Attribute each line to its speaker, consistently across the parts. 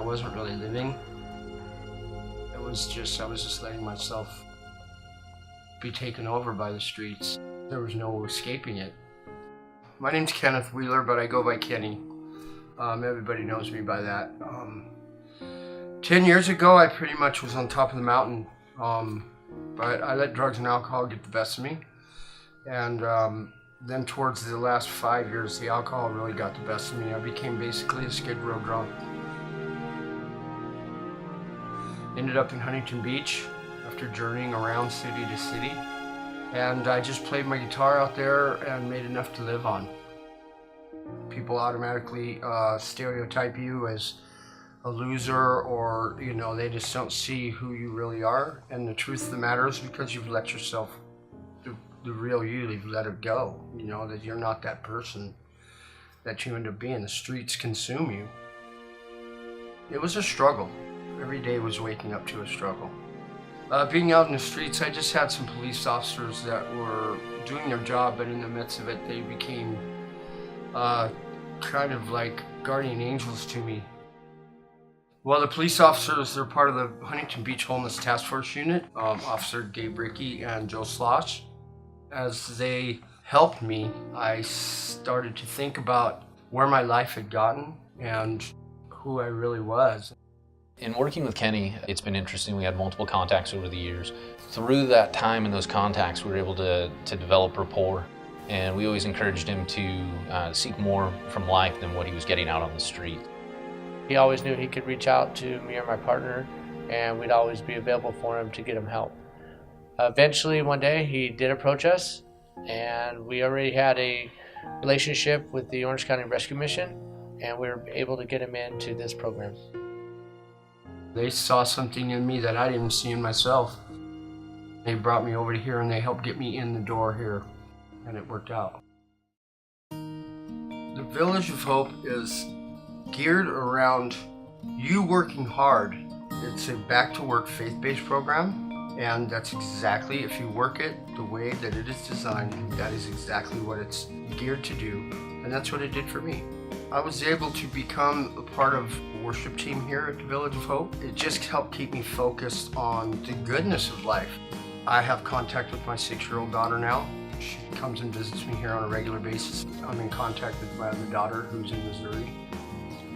Speaker 1: wasn't really living. I was just letting myself be taken over by the streets. There was no escaping it. My name's Kenneth Wheeler, but I go by Kenny. Everybody knows me by that. 10 years ago, I pretty much was on top of the mountain, but I let drugs and alcohol get the best of me. And then towards the last 5 years, the alcohol really got the best of me. I became basically a skid row drunk. Ended up in Huntington Beach after journeying around city to city. And I just played my guitar out there and made enough to live on. People automatically stereotype you as a loser, or they just don't see who you really are. And the truth of the matter is, because you've let yourself, the real you've let it go. That you're not that person that you end up being. The streets consume you. It was a struggle. Every day was waking up to a struggle. Being out in the streets, I just had some police officers that were doing their job, but in the midst of it, they became kind of like guardian angels to me. Well, the police officers, they're part of the Huntington Beach Homeless Task Force Unit, Officer Gabe Rickey and Joe Slosh. As they helped me, I started to think about where my life had gotten and who I really was.
Speaker 2: In working with Kenny, it's been interesting. We had multiple contacts over the years. Through that time and those contacts, we were able to develop rapport. And we always encouraged him to seek more from life than what he was getting out on the street.
Speaker 3: He always knew he could reach out to me or my partner, and we'd always be available for him to get him help. Eventually, one day, he did approach us, and we already had a relationship with the Orange County Rescue Mission, and we were able to get him into this program.
Speaker 1: They saw something in me that I didn't see in myself. They brought me over to here, and they helped get me in the door here, and it worked out. The Village of Hope is geared around you working hard. It's a back-to-work faith-based program, and that's exactly, if you work it the way that it is designed, that is exactly what it's geared to do, and that's what it did for me. I was able to become a part of the worship team here at the Village of Hope. It just helped keep me focused on the goodness of life. I have contact with my 6-year-old daughter now. She comes and visits me here on a regular basis. I'm in contact with my other daughter, who's in Missouri.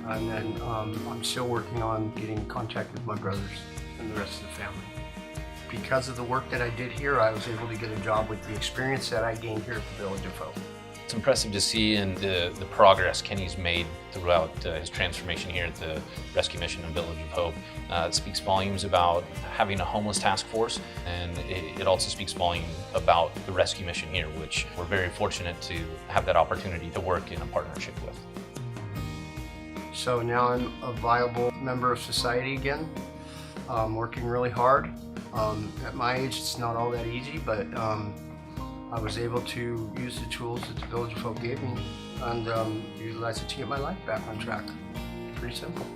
Speaker 1: And then I'm still working on getting in contact with my brothers and the rest of the family. Because of the work that I did here, I was able to get a job with the experience that I gained here at the Village of Hope.
Speaker 2: It's impressive to see and the progress Kenny's made throughout his transformation here at the Rescue Mission and Village of Hope. It speaks volumes about having a homeless task force, and it also speaks volumes about the Rescue Mission here, which we're very fortunate to have that opportunity to work in a partnership with.
Speaker 1: So now I'm a viable member of society again, working really hard. At my age, it's not all that easy, but I was able to use the tools that the Village of Hope gave me and utilize it to get my life back on track. Pretty simple.